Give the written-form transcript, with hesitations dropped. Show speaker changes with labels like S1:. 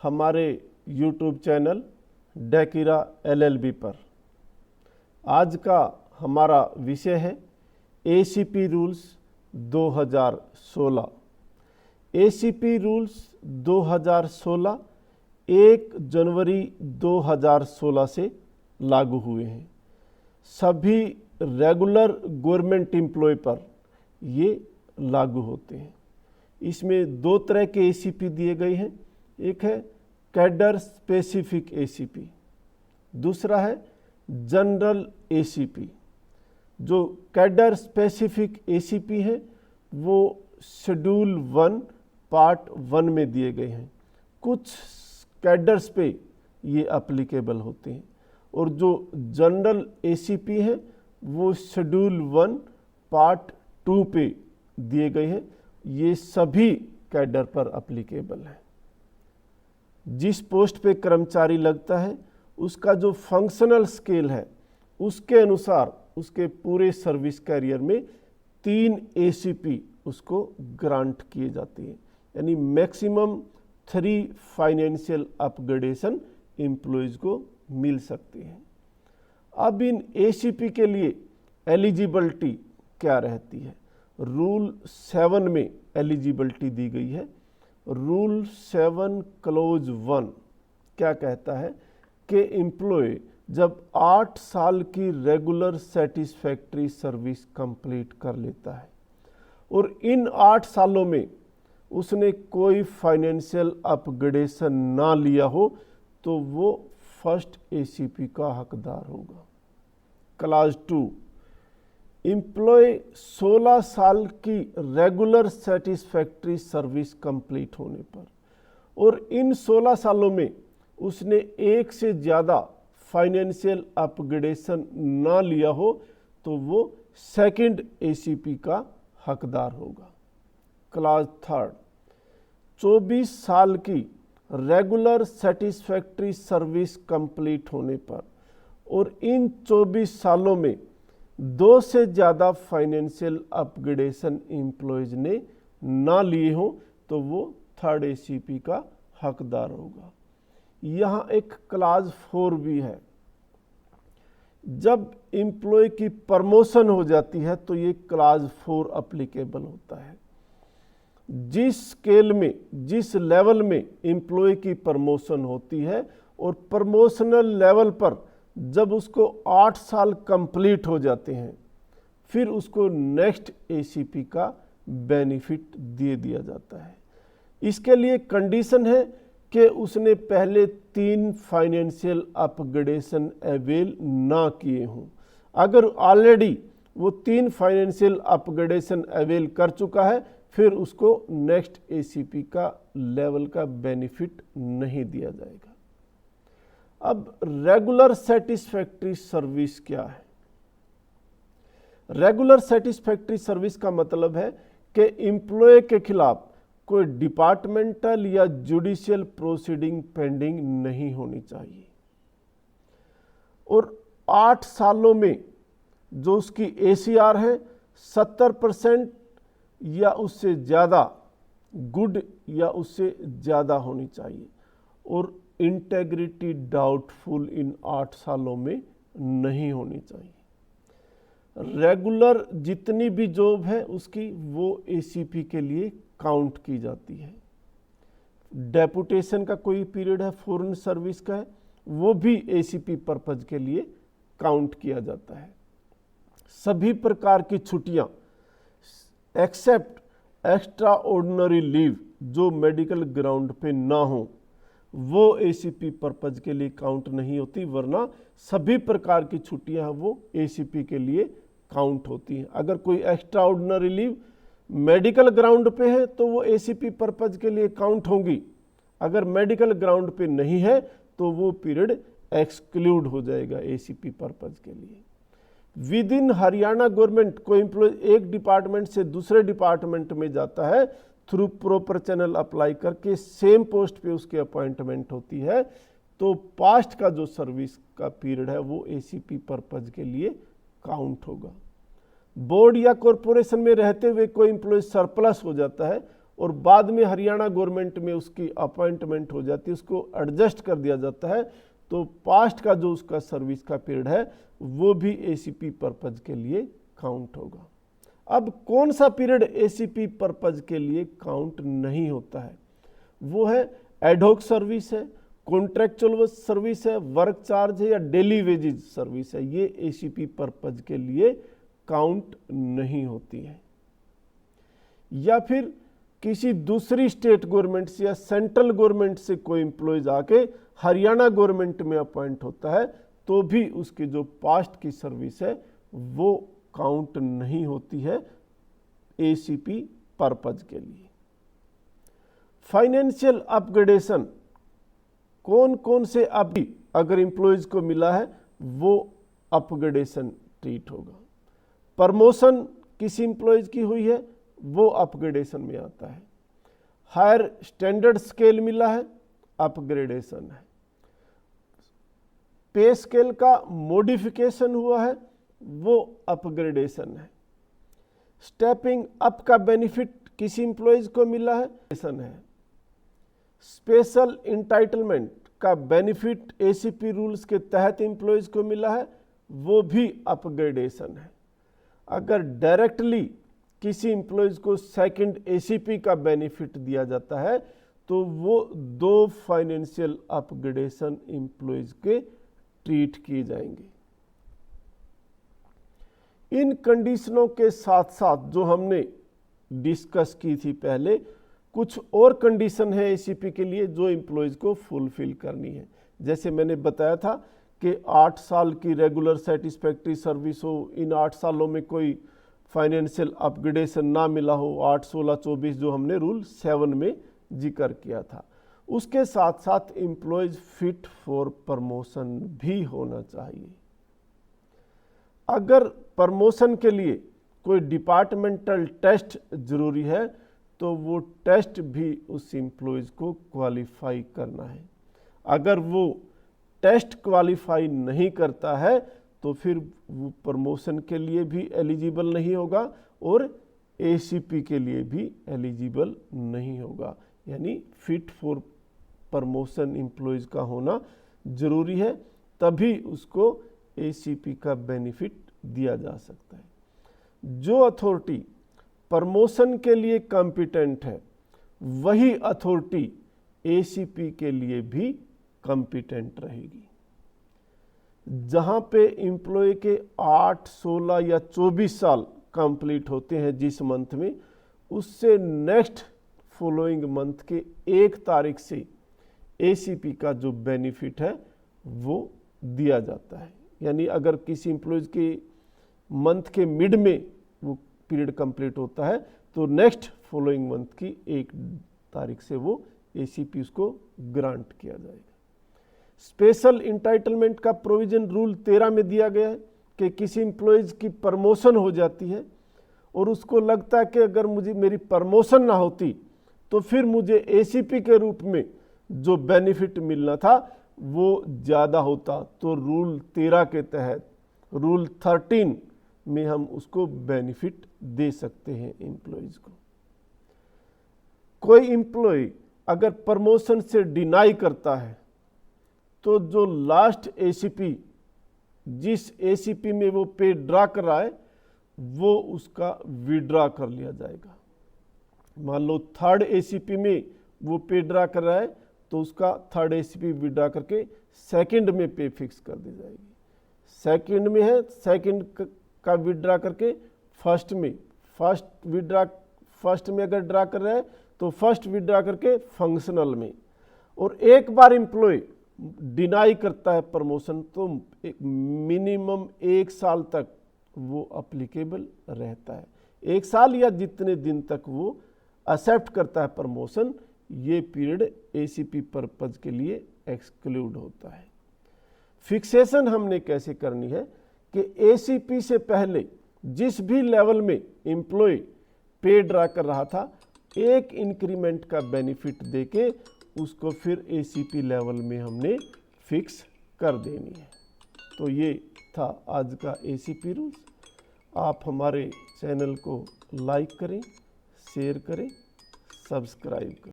S1: हमारे YouTube channel डेकिरा LLB पर। आज का हमारा विषय है ACP रूल्स 2016। ACP रूल्स 2016 1 जनवरी 2016 से लागू हुए हैं। सभी रेगुलर गवर्नमेंट एम्प्लॉय पर ये लागू होते हैं। इसमें दो तरह के ACP दिए गए हैं। एक है कैडर स्पेसिफिक ACP, दूसरा है जनरल ACP। जो कैडर स्पेसिफिक ACP है वो शेड्यूल 1 पार्ट 1 में दिए गए हैं। कुछ कैडर्स पे ये अप्लीकेबल होते हैं और जो जनरल ACP है वो शेड्यूल 1 पार्ट 2 पे दिए गए हैं। ये सभी कैडर पर अप्लीकेबल है। जिस पोस्ट पे कर्मचारी लगता है उसका जो फंक्शनल स्केल है उसके अनुसार उसके पूरे सर्विस कैरियर में 3 ACP उसको ग्रांट किए जाते हैं, यानी मैक्सिमम 3 फाइनेंशियल अपग्रेडेशन एम्प्लॉयज़ को मिल सकते हैं। अब इन ACP के लिए एलिजिबिलिटी क्या रहती है? रूल 7 में एलिजिबिलिटी दी गई है। रूल 7 क्लोज 1 क्या कहता है कि एम्प्लॉय जब 8 साल की रेगुलर सेटिस्फैक्ट्री सर्विस कंप्लीट कर लेता है और इन 8 सालों में उसने कोई फाइनेंशियल अपग्रेडेशन ना लिया हो तो वो फर्स्ट ACP का हकदार होगा। क्लास 2 एम्प्लॉय 16 साल की रेगुलर सेटिस्फैक्ट्री सर्विस कंप्लीट होने पर और इन 16 सालों में उसने एक से ज़्यादा फाइनेंशियल अपग्रेडेशन ना लिया हो तो वो सेकंड ACP का हकदार होगा। क्लास 3 24 साल की रेगुलर सेटिस्फैक्ट्री सर्विस कंप्लीट होने पर और इन 24 सालों में 2 से ज़्यादा फाइनेंशियल अपग्रेडेशन एम्प्लॉयज़ ने ना लिए हों तो वो थर्ड ACP का हकदार होगा। यहाँ एक क्लास 4 भी है। जब एम्प्लॉय की प्रमोशन हो जाती है तो ये क्लास 4 अप्लीकेबल होता है। जिस स्केल में जिस लेवल में एम्प्लॉय की प्रमोशन होती है और प्रमोशनल लेवल पर जब उसको 8 साल कंप्लीट हो जाते हैं फिर उसको नेक्स्ट ACP का बेनिफिट दे दिया जाता है। इसके लिए कंडीशन है कि उसने पहले 3 फाइनेंशियल अपग्रेडेशन अवेल ना किए हों। अगर ऑलरेडी वो 3 फाइनेंशियल अपग्रेडेशन अवेल कर चुका है फिर उसको नेक्स्ट ACP का लेवल का बेनिफिट नहीं दिया जाएगा। अब रेगुलर सेटिस्फैक्ट्री सर्विस क्या है? रेगुलर सेटिस्फैक्ट्री सर्विस का मतलब है कि एम्प्लॉय के खिलाफ कोई डिपार्टमेंटल या जुडिशियल प्रोसीडिंग पेंडिंग नहीं होनी चाहिए और 8 सालों में जो उसकी ACR है 70% या उससे ज़्यादा गुड या उससे ज़्यादा होनी चाहिए और इंटेग्रिटी डाउटफुल इन 8 सालों में नहीं होनी चाहिए। रेगुलर जितनी भी जॉब है उसकी वो ACP के लिए काउंट की जाती है। डेपुटेशन का कोई पीरियड है, फॉरेन सर्विस का है, वो भी ACP पर्पज के लिए काउंट किया जाता है। सभी प्रकार की छुट्टियां एक्सेप्ट एक्स्ट्रा ऑर्डिनरी लीव जो मेडिकल ग्राउंड पे ना हो वो ACP पर्पज के लिए काउंट नहीं होती, वरना सभी प्रकार की छुट्टियां हैं वो ACP के लिए काउंट होती हैं। अगर कोई extra ordinary leave medical ground पे है तो वो ACP पर्पज के लिए काउंट होंगी। अगर मेडिकल ग्राउंड पे नहीं है तो वो पीरियड एक्सक्लूड हो जाएगा ACP पर्पज के लिए। विद इन हरियाणा गवर्नमेंट कोई एम्प्लॉय एक डिपार्टमेंट से दूसरे डिपार्टमेंट में जाता है थ्रू प्रॉपर चैनल अप्लाई करके सेम पोस्ट पे उसकी अपॉइंटमेंट होती है तो पास्ट का जो सर्विस का पीरियड है वो ACP पर्पज के लिए काउंट होगा। बोर्ड या कॉरपोरेशन में रहते हुए कोई एम्प्लॉय सरप्लस हो जाता है और बाद में हरियाणा गवर्नमेंट में उसकी अपॉइंटमेंट हो जाती है, उसको एडजस्ट कर दिया जाता है, तो पास्ट का जो उसका सर्विस का पीरियड है वो भी एसीपी पर्पज के लिए काउंट होगा। अब कौन सा पीरियड एसीपी पर्पज के लिए काउंट नहीं होता है, वो है एडहॉक सर्विस है, कॉन्ट्रैक्चुअल सर्विस है, वर्क चार्ज है या डेली वेजेज सर्विस है। ये एसीपी पर्पज के लिए काउंट नहीं होती है। या फिर किसी दूसरी स्टेट गवर्नमेंट से या सेंट्रल गवर्नमेंट से कोई एम्प्लॉयज आके हरियाणा गवर्नमेंट में अपॉइंट होता है तो भी उसकी जो पास्ट की सर्विस है वो काउंट नहीं होती है एसीपी पर्पज के लिए। फाइनेंशियल अपग्रेडेशन कौन कौन से अभी अगर एम्प्लॉयज को मिला है वो अपग्रेडेशन ट्रीट होगा। प्रमोशन किसी एम्प्लॉयज की हुई है वो अपग्रेडेशन में आता है। हायर स्टैंडर्ड स्केल मिला है अपग्रेडेशन है। पे स्केल का मॉडिफिकेशन हुआ है वो अपग्रेडेशन है। स्टेपिंग अप का बेनिफिट किसी एम्प्लॉयज को मिला है है। स्पेशल इंटाइटलमेंट का बेनिफिट एसीपी रूल्स के तहत एम्प्लॉयज को मिला है वो भी अपग्रेडेशन है। अगर डायरेक्टली किसी एम्प्लॉयज को सेकंड एसीपी का बेनिफिट दिया जाता है तो वो 2 फाइनेंशियल अपग्रेडेशन एम्प्लॉयज के ट्रीट किए जाएंगे। इन कंडीशनों के साथ साथ जो हमने डिस्कस की थी पहले, कुछ और कंडीशन है एसीपी के लिए जो एम्प्लॉयज को फुलफिल करनी है। जैसे मैंने बताया था कि 8 साल की रेगुलर सेटिस्फैक्ट्री सर्विस हो, इन 8 सालों में कोई फाइनेंशियल अपग्रेडेशन ना मिला हो, 8, 16, 24 जो हमने रूल 7 में जिक्र किया था। उसके साथ साथ एम्प्लॉयज फिट फॉर प्रमोशन भी होना चाहिए। अगर प्रमोशन के लिए कोई डिपार्टमेंटल टेस्ट जरूरी है तो वो टेस्ट भी उस एम्प्लॉयज को क्वालिफाई करना है। अगर वो टेस्ट क्वालिफाई नहीं करता है तो फिर वो प्रमोशन के लिए भी एलिजिबल नहीं होगा और एसीपी के लिए भी एलिजिबल नहीं होगा। यानी फिट फॉर प्रमोशन एम्प्लॉयज का होना जरूरी है, तभी उसको एसीपी का बेनिफिट दिया जा सकता है। जो अथॉरिटी प्रमोशन के लिए कॉम्पिटेंट है वही अथॉरिटी एसीपी के लिए भी कॉम्पिटेंट रहेगी। जहां पे एम्प्लॉय के 8, 16 या 24 साल कंप्लीट होते हैं जिस मंथ में, उससे नेक्स्ट फॉलोइंग मंथ के 1 तारीख से एसीपी का जो बेनिफिट है वो दिया जाता है। यानी अगर किसी एम्प्लॉयज के मंथ के मिड में वो पीरियड कंप्लीट होता है तो नेक्स्ट फॉलोइंग मंथ की 1 तारीख से वो एसीपी उसको ग्रांट किया जाएगा। स्पेशल इंटाइटलमेंट का प्रोविजन रूल 13 में दिया गया है कि किसी एम्प्लॉयज की प्रमोशन हो जाती है और उसको लगता है कि अगर मुझे मेरी प्रमोशन ना होती तो फिर मुझे एसीपी के रूप में जो बेनिफिट मिलना था वो ज़्यादा होता, तो रूल 13 के तहत रूल 13 में हम उसको बेनिफिट दे सकते हैं एम्प्लॉयज को। कोई एम्प्लॉय अगर प्रमोशन से डिनाई करता है तो जो लास्ट एसीपी जिस एसीपी में वो पे ड्रा कर रहा है वो उसका विड्रा कर लिया जाएगा। मान लो 3rd एसीपी में वो पे ड्रा कर रहा है तो उसका 3rd एसीपी विड्रा करके 2nd में पे फिक्स कर दी जाएगी। 2nd में है 2nd का विड्रा करके 1st में, फर्स्ट में अगर ड्रा कर रहा है तो 1st विड्रा करके फंक्शनल में। और एक बार एम्प्लॉय डिनाई करता है प्रमोशन तो मिनिमम 1 साल तक वो अप्लीकेबल रहता है। 1 साल या जितने दिन तक वो एक्सेप्ट करता है प्रमोशन, ये पीरियड एसीपी पर्पज के लिए एक्सक्लूड होता है। फिक्सेशन हमने कैसे करनी है कि एसीपी से पहले जिस भी लेवल में एम्प्लॉय पे ड्रा कर रहा था 1 इंक्रीमेंट का बेनिफिट देके उसको फिर एसीपी लेवल में हमने फिक्स कर देनी है। तो ये था आज का एसीपी रूल्स। आप हमारे चैनल को लाइक करें, शेयर करें, सब्सक्राइब करें।